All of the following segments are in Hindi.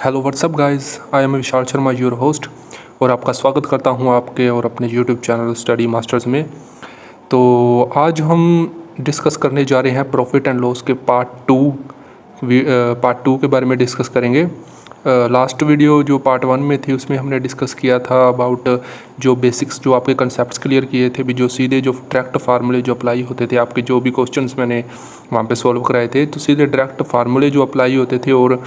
Hello what's up guys, I am Vishal Sharma your host और आपका स्वागत करता हूं आपके और अपने यूट्यूब चैनल स्टडी मास्टर्स में। तो आज हम डिस्कस करने जा रहे हैं प्रॉफिट एंड लॉस के पार्ट टू के बारे में डिस्कस करेंगे। लास्ट वीडियो जो पार्ट वन में थी उसमें हमने डिस्कस किया था अबाउट जो बेसिक्स, जो आपके कंसेप्ट्स क्लियर किए थे, भी जो सीधे जो डायरेक्ट फार्मूले जो अप्लाई होते थे, आपके जो भी क्वेश्चंस मैंने वहाँ पे सॉल्व कराए थे, तो सीधे डायरेक्ट फार्मूले जो अप्लाई होते थे और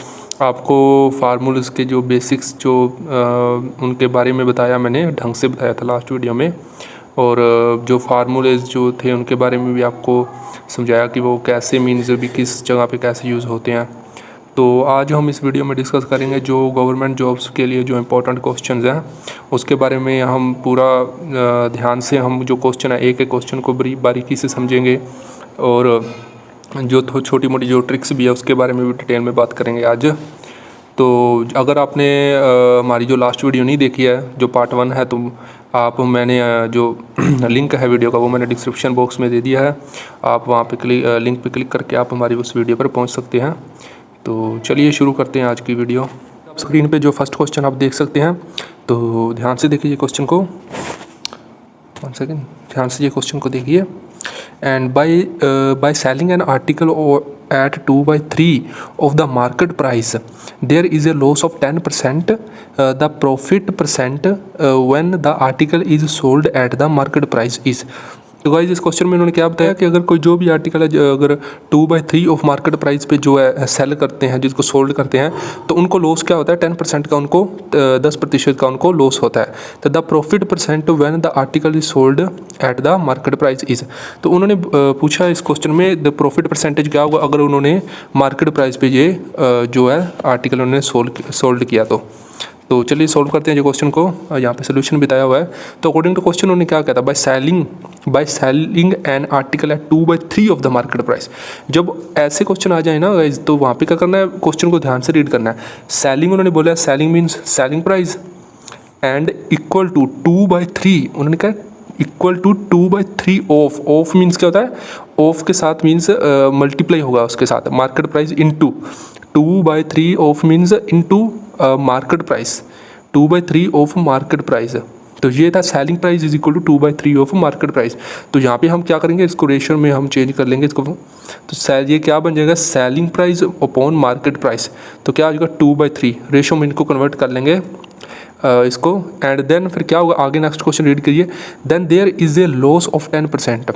आपको फार्मूल्स के जो बेसिक्स जो उनके बारे में बताया, मैंने ढंग से बताया था लास्ट वीडियो में। और जो फार्मूलेज जो थे उनके बारे में भी आपको समझाया कि वो कैसे मीन्स भी किस जगह पे कैसे यूज़ होते हैं। तो आज हम इस वीडियो में डिस्कस करेंगे जो गवर्नमेंट जॉब्स के लिए जो इम्पोर्टेंट क्वेश्चंस हैं उसके बारे में। हम पूरा ध्यान से हम जो क्वेश्चन है एक एक क्वेश्चन को बड़ी बारीकी से समझेंगे और जो छोटी मोटी जो ट्रिक्स भी है उसके बारे में भी डिटेल में बात करेंगे आज। तो अगर आपने हमारी जो लास्ट वीडियो नहीं देखी है, जो पार्ट वन है, तो आप मैंने जो लिंक है वीडियो का वो मैंने डिस्क्रिप्शन बॉक्स में दे दिया है। आप वहाँ पे लिंक पे क्लिक करके आप हमारी उस वीडियो पर पहुँच सकते हैं। तो चलिए शुरू करते हैं आज की वीडियो। स्क्रीन पे जो फर्स्ट क्वेश्चन आप देख सकते हैं, तो ध्यान से देखिए क्वेश्चन को। 1 सेकेंड, ध्यान से ये क्वेश्चन को देखिए। And bye selling an article at 2/3 of the market price there is a loss of 10%, the profit percent when the article is sold at the market price is। तो गाइस इस क्वेश्चन में उन्होंने क्या बताया कि अगर कोई जो भी आर्टिकल है अगर 2/3 ऑफ मार्केट प्राइस पे जो है सेल करते हैं, जिसको सोल्ड करते हैं, तो उनको लॉस क्या होता है, 10% का, उनको 10% का उनको लॉस होता है। तो the profit percent when the article is sold at the market price is. तो उन्होंने पूछा इस क्वेश्चन में द प्रॉफिट परसेंटेज क्या होगा अगर उन्होंने मार्केट प्राइस पे ये जो है आर्टिकल उन्होंने सोल्ड किया। तो चलिए सॉल्व करते हैं जो क्वेश्चन को। यहाँ पे सोल्यूशन बताया हुआ है। तो अकॉर्डिंग टू क्वेश्चन उन्होंने क्या कहता है, by selling an article at 2/3 of the market price. जब ऐसे क्वेश्चन आ जाए ना गाइस, तो वहाँ पे क्या करना है, क्वेश्चन को ध्यान से रीड करना है। सेलिंग उन्होंने बोला है, selling means selling price and equal to 2/3। उन्होंने कहा इक्वल टू 2/3 ऑफ मीन्स क्या होता है, ऑफ के साथ मीन्स मल्टीप्लाई होगा उसके साथ market price into 2/3 of means into market price, 2/3 of market price. तो ये था selling price is equal to 2/3 of market price. तो यहाँ पे हम क्या करेंगे, इसको रेशियो में हम चेंज कर लेंगे इसको। तो ये क्या बन जाएगा, selling price upon market price. तो क्या आ जाएगा 2/3, रेशियो में इनको कन्वर्ट कर लेंगे इसको। एंड देन फिर क्या होगा, आगे नेक्स्ट क्वेश्चन रीड करिए। Then there is a loss of 10%।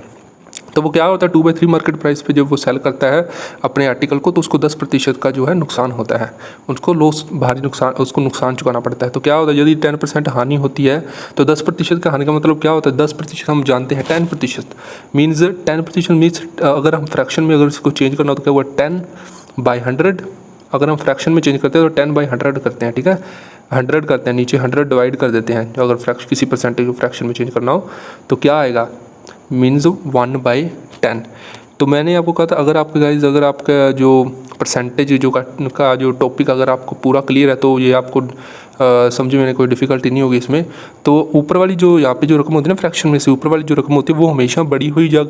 तो वो क्या होता है, 2/3 मार्केट प्राइस पे जब वो सेल करता है अपने आर्टिकल को, तो उसको 10% का जो है नुकसान होता है, उसको लॉस, भारी नुकसान, उसको नुकसान चुकाना पड़ता है। तो क्या होता है, यदि 10% हानि होती है तो 10% का हानि का मतलब क्या होता है, 10% हम जानते हैं 10% मीन्स 10% मीन्स अगर हम फ्रैक्शन में अगर इसको चेंज करना हो तो क्या हुआ 10/100। अगर हम फ्रैक्शन में चेंज करते हैं तो 10/100 करते हैं, ठीक है, 100 करते हैं, नीचे 100 डिवाइड कर देते हैं। जो अगर किसी परसेंटेज को फ्रैक्शन में चेंज करना हो तो क्या आएगा, मीन्स 1/10। तो मैंने आपको कहा था अगर आपके गाइज, अगर आपका जो परसेंटेज जो का जो टॉपिक अगर आपको पूरा क्लियर है तो ये आपको समझ में कोई डिफ़िकल्टी नहीं होगी इसमें। तो ऊपर वाली जो यहाँ पे जो रकम होती है ना फ्रैक्शन में से, ऊपर वाली जो रकम होती है वो हमेशा बड़ी हुई या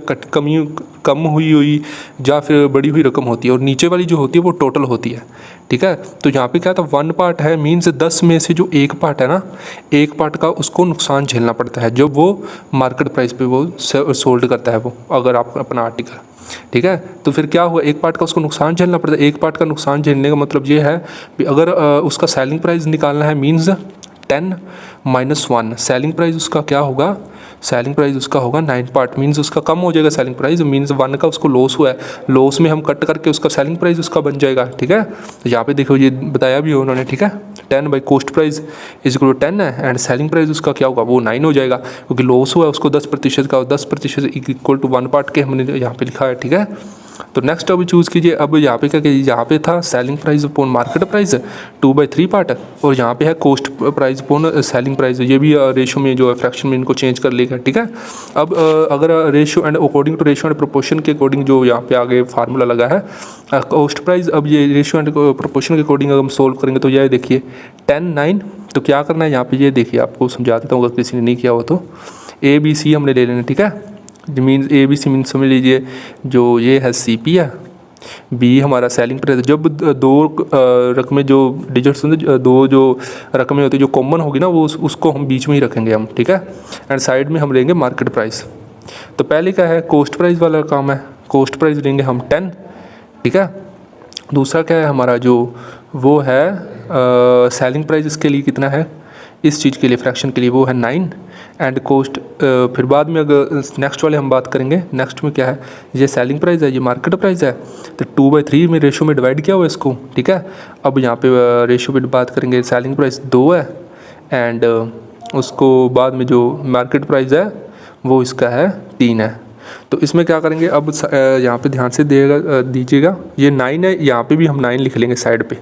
कम हुई या फिर बड़ी हुई रकम होती है, और नीचे वाली जो होती है वो टोटल होती है, ठीक है। तो यहाँ पे क्या था, 1 पार्ट है मीन्स 10 में से जो एक पार्ट है ना, एक पार्ट का उसको नुकसान झेलना पड़ता है जब वो मार्केट प्राइस पे वो सोल्ड करता है वो, अगर आप अपना आर्टिकल, ठीक है। तो फिर क्या हुआ, एक पार्ट का उसको नुकसान झेलना पड़ता है। एक पार्ट का नुकसान झेलने का मतलब ये है कि अगर उसका सेलिंग प्राइस निकालना है मीन्स 10 - 1, सेलिंग प्राइस उसका क्या होगा, सेलिंग प्राइस उसका होगा 9 पार्ट मीन्स उसका कम हो जाएगा सेलिंग प्राइस, मीन्स 1 का उसको लॉस हुआ है, लॉस में हम कट करके उसका सेलिंग प्राइस उसका बन जाएगा, ठीक है। तो यहाँ पे देखो ये बताया भी हो उन्होंने, ठीक है, 10 by cost price is equal to 10 है एंड सेलिंग प्राइस उसका क्या होगा, वो 9 हो जाएगा, क्योंकि लॉस हुआ है उसको 10% का, 10% इक्वल टू 1 पार्ट के हमने यहाँ पे लिखा है, ठीक है। तो नेक्स्ट अभी चूज़ कीजिए। अब यहाँ पे क्या कीजिए, यहाँ पे था selling price upon market price 2/3 part, और यहाँ पे है cost price upon selling price. ये भी रेशियो में जो है फ्रैक्शन में इनको चेंज कर लेगा, ठीक है। अब अगर ratio and according to ratio and proportion के अकॉर्डिंग जो यहाँ पे आगे फार्मूला लगा है कॉस्ट प्राइस, अब ये रेशियो एंड प्रोपोर्शन के अकॉर्डिंग अगर हम सोल्व करेंगे तो ये देखिए 10 9। तो क्या करना है यहाँ पे, ये देखिए आपको समझा देता हूँ अगर किसी ने नहीं किया हो तो। ABC हमने ले लेना, ठीक है। मीन्स ABC मीन्स समझ लीजिए जो ये है CP है, बी हमारा सेलिंग प्राइस। जब दो रकमें जो डिजिट्स होंगे, दो जो रकमें होती है जो कॉमन होगी ना, वो उसको हम बीच में ही रखेंगे हम, ठीक है। एंड साइड में हम लेंगे मार्केट प्राइस। तो पहले क्या है, कॉस्ट प्राइस वाला काम है, कॉस्ट प्राइस लेंगे हम 10, ठीक है। दूसरा क्या है हमारा जो वो है सेलिंग प्राइस, इसके लिए कितना है, इस चीज़ के लिए फ्रैक्शन के लिए वो है 9 एंड कॉस्ट। फिर बाद में अगर नेक्स्ट वाले हम बात करेंगे, नेक्स्ट में क्या है, ये सेलिंग प्राइस है, ये मार्केट प्राइस है, तो 2/3 में रेशो में डिवाइड किया हुआ है इसको, ठीक है। अब यहाँ पे रेशो में बात करेंगे, सेलिंग प्राइस 2 है एंड उसको बाद में जो मार्केट प्राइस है वो इसका है 3 है। तो इसमें क्या करेंगे, अब यहाँ पे ध्यान से दीजिएगा, ये 9 है, यहाँ पे भी हम 9 लिख लेंगे साइड पे,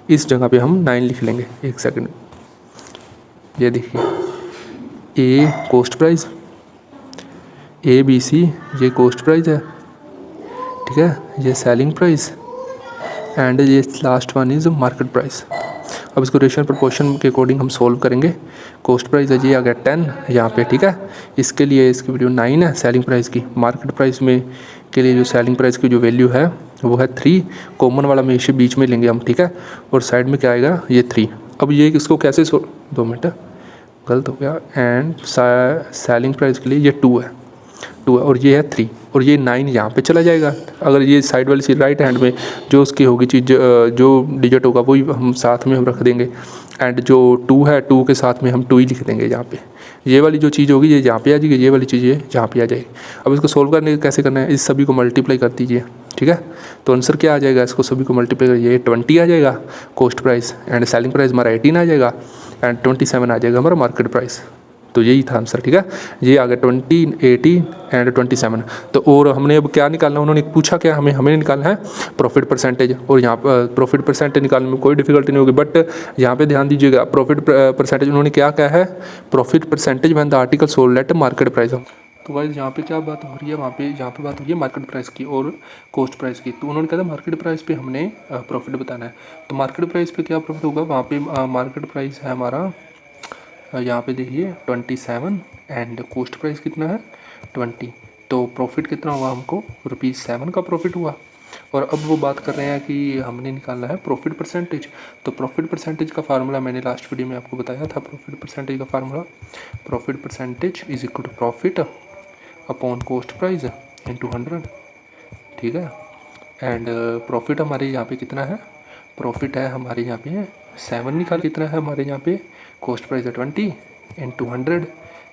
इस जगह पे हम 9 लिख लेंगे। एक सेकंड, ये देखिए, ए कॉस्ट प्राइस, ABC ये कॉस्ट प्राइस है, ठीक है, ये सेलिंग प्राइस एंड ये last one is market price. अब इसको रेशियो प्रोपोर्शन के अकॉर्डिंग हम सोल्व करेंगे। कॉस्ट प्राइस है जी आ गया 10 यहाँ पे, ठीक है। इसके लिए इसकी वैल्यू 9 है सेलिंग प्राइस की। मार्केट प्राइस में के लिए जो सेलिंग प्राइस की जो वैल्यू है वो है 3, कॉमन वाला में इसे बीच में लेंगे हम, ठीक है। और साइड में क्या आएगा, ये 3। अब ये इसको कैसे 2 मिनट गलत हो गया, एंड सेलिंग प्राइस के लिए ये 2 है और ये है 3 और ये 9 यहाँ पे चला जाएगा। अगर ये साइड वाली चीज़ राइट हैंड में जो उसकी होगी चीज़, जो डिजिट होगा वही हम साथ में हम रख देंगे एंड जो 2 है 2 के साथ में हम 2 ही लिख देंगे यहाँ पे। ये वाली जो चीज़ होगी ये यहाँ पे आ जाएगी, ये वाली चीज़ ये यहाँ पे आ जाएगी। अब इसको सोल्व करने कैसे करना है, इस सभी को मल्टीप्लाई कर दीजिए, ठीक है। तो आंसर क्या आ जाएगा, इसको सभी को मल्टीप्लाई करिए, 20 आ जाएगा cost price and selling price हमारा 18 आ जाएगा एंड 27 आ जाएगा हमारा मार्केट प्राइस। तो यही था आंसर, ठीक है। ये आ गया 20, 18 एंड 27। तो और हमने अब क्या निकालना, उन्होंने पूछा क्या, हमें निकालना है प्रॉफिट परसेंटेज। और यहाँ पर प्रॉफिट परसेंटेज निकालने में कोई डिफिकल्टी नहीं होगी, बट यहाँ पे ध्यान दीजिएगा, प्रॉफिट परसेंटेज उन्होंने क्या कहा है, profit percentage when the article sold at market price. तो गाइस यहाँ पे क्या बात हो रही है, वहाँ पे यहाँ पे बात हो रही है मार्केट प्राइस की और कॉस्ट प्राइस की। तो उन्होंने कहा था मार्केट प्राइस पे हमने प्रॉफिट बताना है। तो मार्केट प्राइस पे क्या प्रॉफिट होगा, वहाँ पे मार्केट प्राइस है हमारा, यहाँ पे देखिए 27 एंड कॉस्ट प्राइस कितना है 20। तो प्रॉफिट कितना हुआ हमको, ₹7 का प्रॉफिट हुआ। और अब वो बात कर रहे हैं कि हमने निकालना है प्रॉफिट परसेंटेज। तो प्रॉफिट परसेंटेज का फार्मूला मैंने लास्ट वीडियो में आपको बताया था। प्रॉफिट परसेंटेज का formula, profit percentage is equal to profit upon cost price into 100, ठीक है। एंड प्रॉफिट हमारे यहाँ पे कितना है, प्रॉफिट है हमारे यहाँ पे 7 निकाल, कितना है हमारे यहाँ पे, कॉस्ट प्राइस है 20 इंटू 100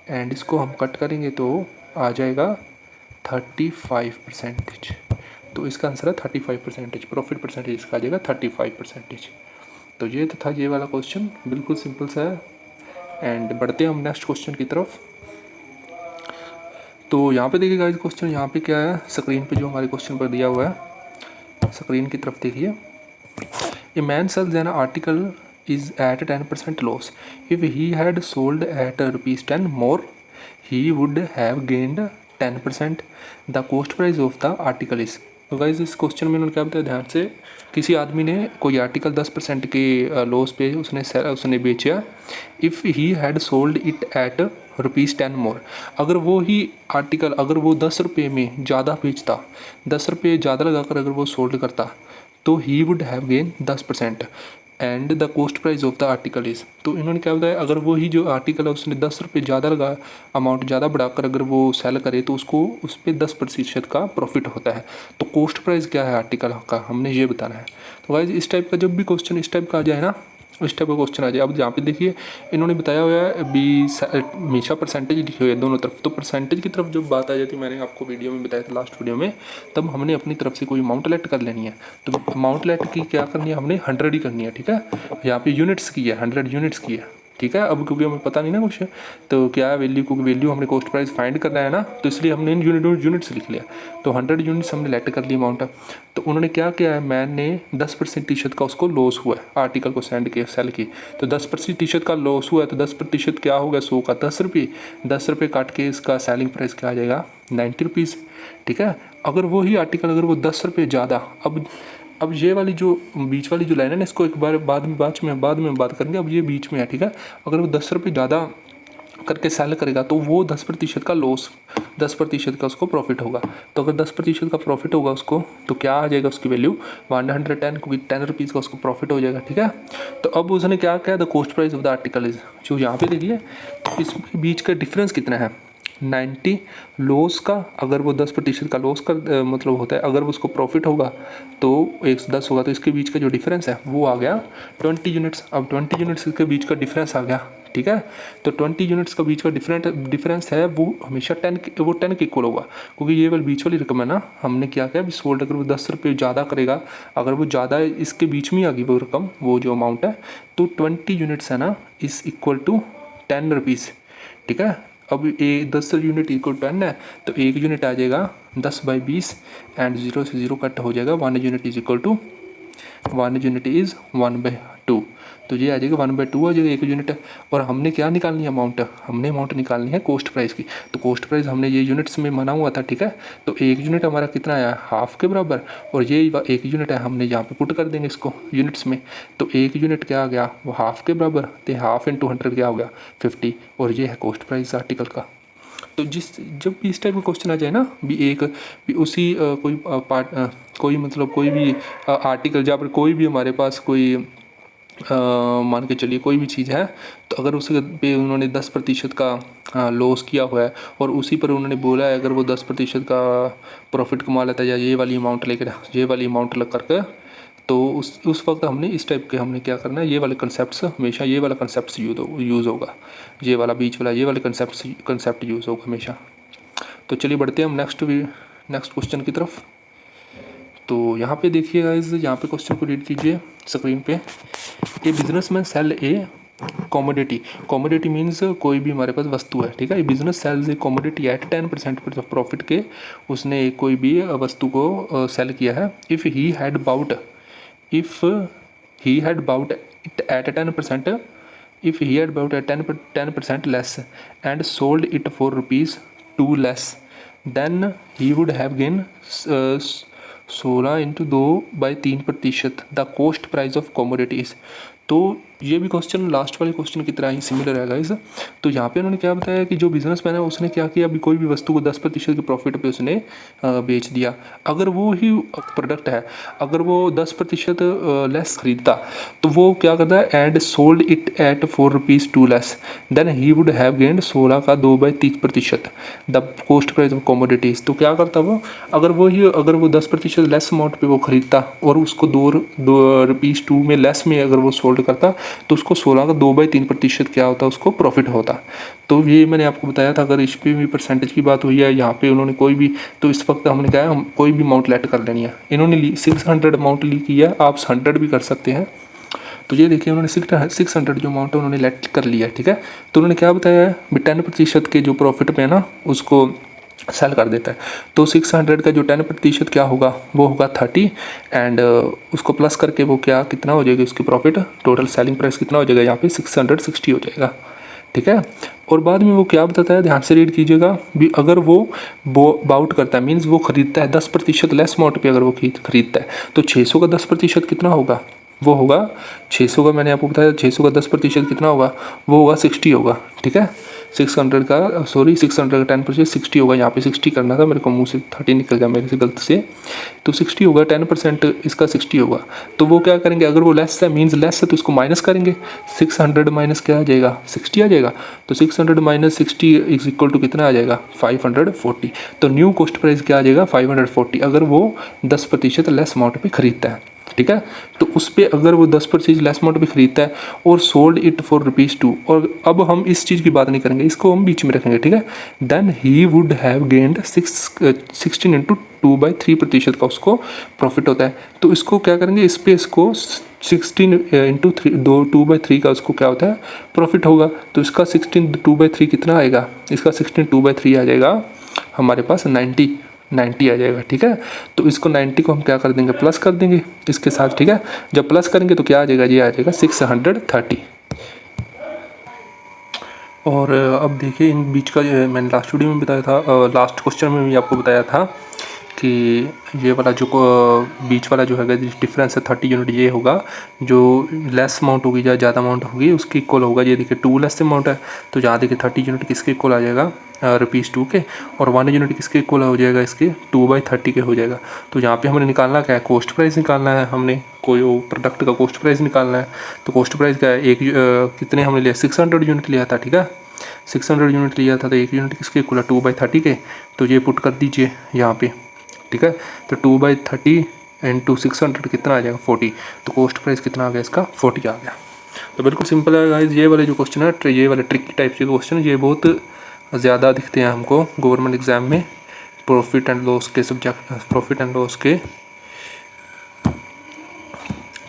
एंड इसको हम कट करेंगे तो आ जाएगा 35%। तो इसका आंसर है 35%, प्रॉफिट परसेंटेज इसका आ जाएगा 35%। तो ये तो था ये वाला क्वेश्चन, बिल्कुल सिंपल सा है। एंड बढ़ते हैं हम नेक्स्ट क्वेश्चन की तरफ। तो यहाँ पे देखिए गाइस, क्वेश्चन यहाँ पे क्या है, स्क्रीन पे जो हमारे क्वेश्चन पर दिया हुआ है, स्क्रीन की तरफ देखिए। A man sells an article is at 10% loss. If he had sold at ₹10 more, he would have gained 10%. The cost price of the article is. तो गाइज इस क्वेश्चन में उन्होंने क्या बताया, ध्यान से, किसी आदमी ने कोई आर्टिकल 10% के लॉस पे उसने बेचा। If he had sold it eight ₹10 मोर, अगर वो ही आर्टिकल अगर वो 10 रुपये में ज़्यादा बेचता, 10 रुपये ज़्यादा लगाकर अगर वो सोल्ड करता, तो ही would have gain 10% and the cost price of the article is. तो इन्होंने क्या बताया, अगर वो ही जो आर्टिकल है उसने 10 रुपये ज़्यादा लगा, अमाउंट ज़्यादा बढ़ाकर अगर वो सेल करे तो उसको उस पर 10% का प्रॉफिट होता है। तो कॉस्ट प्राइस क्या है आर्टिकल का, हमने ये बताना है। तो गाइस इस टाइप का जब भी क्वेश्चन इस टाइप का आ जाए ना, इस टाइप का क्वेश्चन आ जाए। अब यहाँ पे देखिए इन्होंने बताया हुआ है बी हमेशा परसेंटेज लिखे हुए हैं दोनों तरफ। तो परसेंटेज की तरफ जब बात आ जाती है, मैंने आपको वीडियो में बताया था लास्ट वीडियो में, तब हमने अपनी तरफ से कोई अमाउंट लेट कर लेनी है। तो अमाउंट लेट की क्या करनी है, हमने 100 ही करनी है, ठीक है। यहाँ पे यूनिट्स की है, 100 यूनिट्स की है, ठीक है। अब क्योंकि हमें पता नहीं ना कुछ, तो क्या वैल्यू, क्योंकि वैल्यू हमने कॉस्ट प्राइस फाइंड करना है ना, तो इसलिए हमने इन यूनिट्स लिख लिया। तो 100 यूनिट्स हमने लेट कर ली अमाउंट। तो उन्होंने क्या किया है, मैन ने 10% का उसको लॉस हुआ है आर्टिकल को सेल की। तो 10% का लॉस हुआ है, तो 10% क्या होगा, 100 का 10 रुपये, 10 रुपये काट के इसका सेलिंग प्राइस क्या आ जाएगा, 90 रुपीज़, ठीक है। अगर वही आर्टिकल अगर वो 10 रुपये ज़्यादा, अब ये वाली जो बीच वाली जो लाइन है ना, इसको एक बार बाद में बात करेंगे। अब ये बीच में है, ठीक है। अगर वो 10 रुपये ज़्यादा करके सेल करेगा तो वो 10% का लॉस, 10% का उसको प्रॉफिट होगा। तो अगर 10% का प्रॉफिट होगा उसको तो क्या आ जाएगा उसकी वैल्यू 110, क्योंकि 10 रुपीज़ का उसको प्रॉफिट हो जाएगा। ठीक है, तो अब उसने क्या किया, the cost price of the article is, जो यहाँ पे देखिए इसके बीच का डिफरेंस कितना है 90 लॉस का। अगर वो 10% का लॉस का मतलब होता है, अगर उसको प्रॉफिट होगा तो 110 होगा, तो इसके बीच का जो डिफरेंस है वो आ गया 20 यूनिट्स। अब 20 यूनिट्स के बीच का डिफरेंस आ गया। ठीक है, तो 20 यूनिट्स का बीच का डिफरेंस है वो हमेशा 10 के इक्वल होगा, क्योंकि ये वाली बीच वाली रकम है ना, हमने क्या किया अभी सोल्ड, अगर वो 10 रुपये ज़्यादा करेगा, अगर वो ज़्यादा इसके बीच में आ गई वो रकम, वो जो अमाउंट है, तो 20 यूनिट्स है ना इज़ इक्वल टू 10 रुपीज़। ठीक है, अब ये 10 यूनिट इक्वल 10 है, तो 1 यूनिट आ जाएगा 10/20 एंड 0 से 0 कट हो जाएगा, 1 unit is equal to 1 unit is 1/2, तो ये आ जाएगा 1/2 आ जाएगा 1 यूनिट। और हमने क्या निकालनी है अमाउंट, हमने अमाउंट निकालनी है कॉस्ट प्राइस की। तो कॉस्ट प्राइस हमने ये यूनिट्स में माना हुआ था। ठीक है, तो 1 यूनिट हमारा कितना आया, हाफ के बराबर, और ये 1 यूनिट है हमने यहाँ पे पुट कर देंगे इसको यूनिट्स में। तो 1 यूनिट क्या आ गया, वो हाफ के बराबर, तो हाफ इंटू 100 क्या हो गया 50, और ये है कॉस्ट प्राइस आर्टिकल का। तो जब भी इस टाइप का क्वेश्चन आ जाए ना, भी उसी कोई मतलब कोई भी आर्टिकल, जहाँ पर कोई भी हमारे पास कोई मान के चलिए कोई भी चीज़ है, तो अगर उसके पे उन्होंने 10% का लॉस किया हुआ है और उसी पर उन्होंने बोला है अगर वो 10% का प्रॉफिट कमा लेता है या ये वाली अमाउंट लेकर, ये वाली अमाउंट लग करके, तो उस वक्त हमने इस टाइप के हमने क्या करना है, ये वाले कंसेप्ट हमेशा, ये वाला कंसेप्ट यूज़ होगा, ये वाला बीच वाला ये वाले कंसेप्ट यूज़ होगा हमेशा। तो चलिए बढ़ते हैं हम नेक्स्ट क्वेश्चन की तरफ। तो यहाँ पे देखिए गाइस, यहाँ पे क्वेश्चन को रीड कीजिए स्क्रीन पे। A businessman sell a commodity means कोई भी हमारे पास वस्तु है। ठीक है, business sells a commodity at 10% of profit के, उसने कोई भी वस्तु को सेल किया है। If he had bought it at 10%, if he had bought at 10% less and sold it for rupees 2 less, then he would have gained 16 into 2/3% the cost price of commodities. तो ये भी क्वेश्चन लास्ट वाले क्वेश्चन की तरह ही सिमिलर है गाइस। तो यहाँ पे उन्होंने क्या बताया कि जो बिजनेसमैन है उसने क्या किया, अभी कोई भी वस्तु को 10% के प्रॉफिट पे उसने बेच दिया। अगर वो ही प्रोडक्ट है, अगर वो 10% लेस खरीदता तो वो क्या करता है, and sold it at 4 rupees 2 less, then he would have gained 16 का 2/3% the cost price of commodities. तो क्या करता वो, अगर वो 10% लेस अमाउंट पे वो खरीदता और उसको 2 रुपीज़ 2 में लेस में अगर वो सोल्ड करता, तो उसको 16 का 2/3% क्या होता, उसको प्रॉफिट होता। तो ये मैंने आपको बताया था। अगर इस पर भी परसेंटेज की बात हुई है, यहाँ पे उन्होंने कोई भी, तो इस वक्त हमने क्या है, हम कोई भी अमाउंट लेट कर लेनी है। इन्होंने 600 अमाउंट ली की है, आप 100 भी कर सकते हैं। तो ये देखिए उन्होंने 600 जो अमाउंट है उन्होंने लेट कर लिया है। ठीक है, तो उन्होंने क्या बताया है, 10% के जो प्रॉफिट पे ना उसको सेल कर देता है। तो 600 का जो 10% क्या होगा, वो होगा 30, एंड उसको प्लस करके वो क्या कितना हो जाएगी उसकी प्रॉफिट, टोटल सेलिंग प्राइस कितना हो जाएगा, यहाँ पे 660 हो जाएगा। ठीक है, और बाद में वो क्या बताता है, ध्यान से रीड कीजिएगा भी, अगर वो बाउट करता है मीन्स वो खरीदता है 10% लेस अमाउंट पे, अगर वो खरीदता है तो 600 का 10% कितना होगा, वो होगा 600 का, मैंने आपको बताया 600 का 10% कितना होगा, वो होगा 60 होगा। ठीक है, 600 का 10% 60 होगा, यहाँ पे 60 करना था मेरे को, मुंह से 30 निकल गया मेरे से गलती से, तो 60 होगा, 10% इसका 60 होगा। तो वो क्या करेंगे, अगर वो लेस है मीन्स लेस है तो इसको माइनस करेंगे, 600 माइनस क्या आ जाएगा, 60 आ जाएगा। तो 600 माइनस 60 इज इक्वल टू कितना आ जाएगा, 540। तो न्यू कॉस्ट प्राइस क्या आ जाएगा, 540, अगर वो 10% लेस अमाउंट पे खरीदता है। ठीक है, तो उस पर अगर वो 10% लेस अमाउंट पे खरीदता है और सोल्ड इट फॉर रुपीज़ 2, और अब हम इस चीज़ की बात नहीं करेंगे, इसको हम बीच में रखेंगे। ठीक है, then he would have gained 16 into 2/3% का उसको प्रॉफिट होता है। तो इसको क्या करेंगे, इस पे इसको 16 इंटू 2/3 का उसको क्या होता है, प्रॉफिट होगा। तो इसका 16 2/3 कितना आएगा, इसका 16 2/3 आ जाएगा हमारे पास 90 आ जाएगा। ठीक है, तो इसको 90 को हम क्या कर देंगे, प्लस कर देंगे इसके साथ। ठीक है, जब प्लस करेंगे तो क्या आ जाएगा, ये आ जाएगा 630। और अब देखिए इन बीच का मैंने लास्ट वीडियो में बताया था, लास्ट क्वेश्चन में भी आपको बताया था कि ये वाला जो बीच वाला जो है डिफरेंस है 30 यूनिट, ये होगा जो लेस अमाउंट होगी या ज़्यादा अमाउंट होगी उसकी इक्वल होगा। ये देखिए 2 लेस अमाउंट है, तो यहाँ देखिए 30 यूनिट किसके इक्वल आ जाएगा, ₹2 के, और 1 यूनिट किसके इक्वल हो जाएगा, इसके 2/30 के हो जाएगा। तो यहाँ पे हमने निकालना क्या है, कॉस्ट प्राइस निकालना है, हमने कोई प्रोडक्ट का कॉस्ट प्राइस निकालना है। तो कॉस्ट प्राइस क्या है, कितने हमने लिया, 600 यूनिट लिया था, ठीक है, 600 यूनिट लिया था, तो 1 यूनिट किसके इक्वल है, 2/30 के। तो ये पुट कर दीजिए यहाँ पे, ठीक है। तो 2/30 इंटू 600 कितना आ जाएगा, 40। तो कॉस्ट प्राइस कितना आ गया इसका, 40 आ गया। तो बिल्कुल सिंपल है गाइस, ये वाले जो क्वेश्चन है, ये वाले ट्रिकी टाइप के क्वेश्चन, ये बहुत ज़्यादा दिखते हैं हमको गवर्नमेंट एग्जाम में, प्रॉफिट एंड लॉस के सब्जेक्ट, प्रॉफिट एंड लॉस के।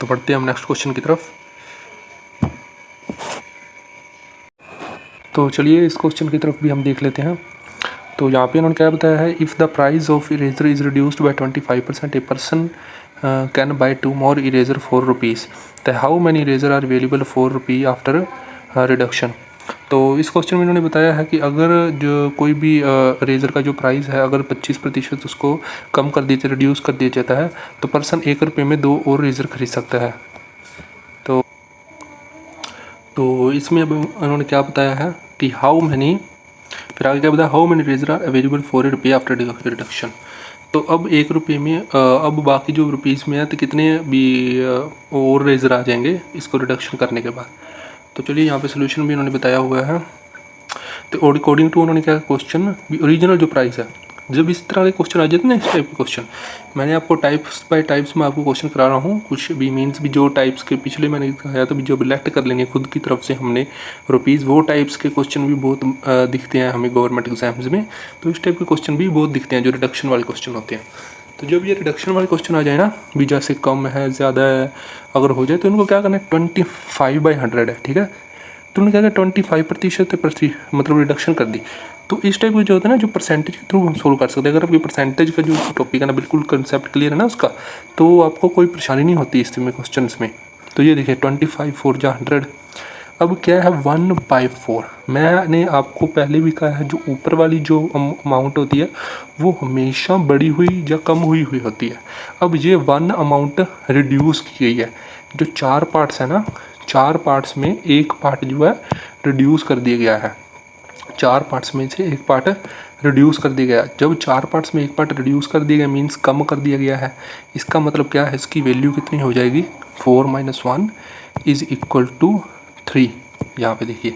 तो बढ़ते हैं हम नेक्स्ट क्वेश्चन की तरफ। तो चलिए इस क्वेश्चन की तरफ भी हम देख लेते हैं। तो यहाँ पे उन्होंने क्या बताया है, if the price of eraser is reduced by 25%, a person can buy 2 more eraser for ₹4। तो how many eraser are available ₹4 after reduction. तो इस क्वेश्चन में इन्होंने बताया है कि अगर जो कोई भी इरेजर का जो प्राइस है अगर 25% उसको कम कर दिया, रिड्यूस कर दिया जाता है, तो पर्सन ₹1 में 2 और इरेजर खरीद सकता है। तो इसमें अब उन्होंने क्या बताया है कि हाउ मैनी, फिर आगे क्या बताया, how many eraser are available for ₹1 after reduction. तो अब ₹1 में अब बाकी जो रुपीज़ में है तो कितने भी और इरेजर आ जाएंगे इसको रिडक्शन करने के बाद। तो चलिए यहाँ पे सोल्यूशन भी उन्होंने बताया हुआ है। तो अकॉर्डिंग टू उन्होंने क्या क्वेश्चन, ओरिजिनल जो प्राइस है, जब इस तरह के क्वेश्चन आ जाते हैं ना, इस टाइप के क्वेश्चन, मैंने आपको टाइप्स बाय टाइप्स में आपको क्वेश्चन करा रहा हूँ, कुछ भी मीन्स भी जो टाइप्स के पिछले मैंने कहा तो भी जो इलेक्ट कर लेंगे खुद की तरफ से हमने रुपीज़, वो टाइप्स के क्वेश्चन भी बहुत दिखते हैं हमें गवर्नमेंट एग्जाम्स में। तो इस टाइप के क्वेश्चन भी बहुत दिखते हैं जो रिडक्शन वाले क्वेश्चन होते हैं। तो जब ये रिडक्शन वाले क्वेश्चन आ जाए ना, भी जैसे कम है ज़्यादा है अगर हो जाए, तो इनको क्या करना है, 25/100 है, ठीक है। तो उन्होंने क्या किया, 25% मतलब रिडक्शन कर दी। तो इस टाइप का जो होता है ना, जो परसेंटेज के थ्रू हम सोल्व कर सकते हैं। अगर आपकी परसेंटेज का जो टॉपिक है ना बिल्कुल कंसेप्ट क्लियर है ना उसका, तो आपको कोई परेशानी नहीं होती इसमें क्वेश्चन में। तो ये देखिए 25 4 जा 100। अब क्या है 1/4। मैंने आपको पहले भी कहा है, जो ऊपर वाली जो अमाउंट होती है वो हमेशा बढ़ी हुई या कम हुई होती है। अब ये 1 अमाउंट रिड्यूस की गई है। जो 4 पार्ट्स है ना, 4 पार्ट्स में एक पार्ट जो है रिड्यूस कर दिया गया है। 4 पार्ट्स में से एक पार्ट रिड्यूस कर दिया गया। जब 4 पार्ट्स में एक पार्ट रिड्यूस कर दिया गया मीन्स कम कर दिया गया है, इसका मतलब क्या है, इसकी वैल्यू कितनी हो जाएगी, 4 - 1 = 3। यहाँ पे देखिए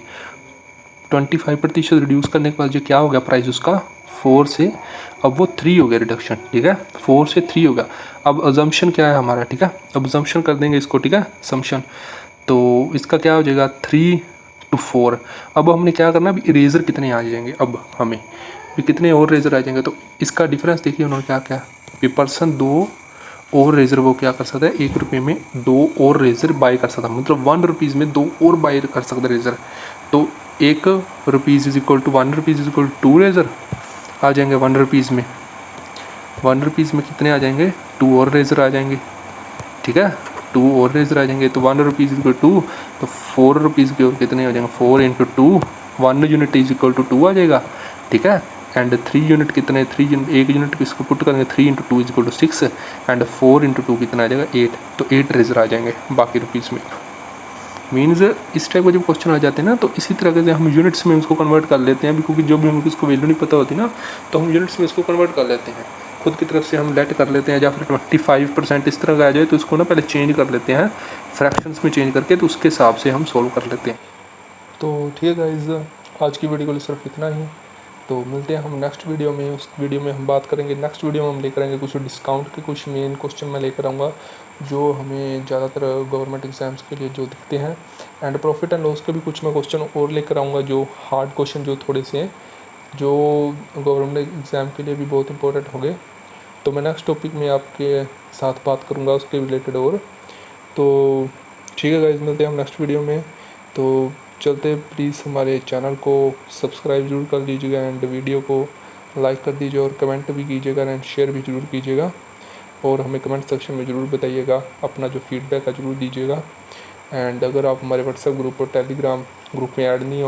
25% रिड्यूस करने के बाद जो क्या हो गया प्राइस उसका, 4 से अब वो 3 हो गया रिडक्शन, ठीक है, 4 से 3 हो गया। अब अजम्पशन क्या है हमारा, ठीक है, अब अजम्पशन कर देंगे इसको, ठीक है, असम्पशन। तो इसका क्या हो जाएगा 3 to 4। अब हमने क्या करना, अभी इरेज़र कितने आ जाएंगे, अब हमें भी कितने और इरेज़र आ जाएंगे। तो इसका डिफरेंस देखिए उन्होंने क्या क्या, कि पर्सन 2 और इरेज़र वो क्या कर सकता है, ₹1 में 2 और इरेज़र बाई कर सकता है, मतलब ₹1 में 2 और बाई कर सकता है इरेज़र। तो ₹1 = ₹1 = 2 इरेज़र आ जाएंगे ₹1 में। ₹1 में कितने आ जाएंगे, 2 और इरेज़र आ जाएंगे, ठीक है, 2 और इरेज़र आ जाएंगे। तो ₹1 = 2, तो ₹4 के और कितने हो जाएंगे, 4 × 2, 1 यूनिट = 2 आ जाएगा, ठीक है। एंड 3 यूनिट कितने, 3 यूनिट, 1 यूनिट किसको पुट करेंगे, 3 × 2 = 6 एंड 4 × 2 कितना आ जाएगा, 8। तो 8 इरेज़र आ जाएंगे बाकी रुपीज़ में। मीन्स इस टाइप का जब क्वेश्चन आ जाते हैं ना, तो इसी तरह से हम यूनिट्स में उसको कन्वर्ट कर लेते हैं, क्योंकि जब भी हमको इसको वैल्यू नहीं पता होती ना, तो हम यूनिट्स में इसको कन्वर्ट कर लेते हैं, खुद की तरफ से हम लेट कर लेते हैं। या फिर 25% इस तरह का आ जाए तो इसको ना पहले चेंज कर लेते हैं फ्रैक्शंस में चेंज करके, तो उसके हिसाब से हम सोल्व कर लेते हैं। तो ठीक है गाइस, आज की वीडियो को सिर्फ इतना ही। तो मिलते हैं हम नेक्स्ट वीडियो में। उस वीडियो में हम बात करेंगे, नेक्स्ट वीडियो में हम लेकर आएंगे कुछ डिस्काउंट के कुछ मेन क्वेश्चन मैं लेकर आऊँगा, जो हमें ज़्यादातर गवर्नमेंट एग्ज़ाम्स के लिए जो दिखते हैं। एंड प्रॉफिट एंड लॉस के भी कुछ मैं क्वेश्चन और लेकर आऊँगा, जो हार्ड क्वेश्चन जो थोड़े से हैं, जो गवर्नमेंट एग्ज़ाम के लिए भी बहुत इंपॉर्टेंट होंगे। तो मैं नेक्स्ट टॉपिक में आपके साथ बात करूँगा उसके रिलेटेड और। तो ठीक है गाइस, मिलते हैं हम नेक्स्ट वीडियो में। तो चलते प्लीज़ हमारे चैनल को सब्सक्राइब जरूर कर लीजिएगा एंड वीडियो को लाइक कर दीजिए और कमेंट भी कीजिएगा एंड शेयर भी ज़रूर कीजिएगा, और हमें कमेंट सेक्शन में ज़रूर बताइएगा, अपना जो फीडबैक है ज़रूर दीजिएगा। एंड अगर आप हमारे व्हाट्सएप ग्रुप और टेलीग्राम ग्रुप में ऐड नहीं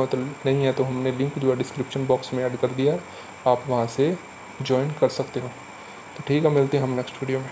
है तो हमने लिंक जो है डिस्क्रिप्शन बॉक्स में ऐड कर दिया, आप वहाँ से ज्वाइन कर सकते हो। तो ठीक है, मिलते हैं हम नेक्स्ट वीडियो में।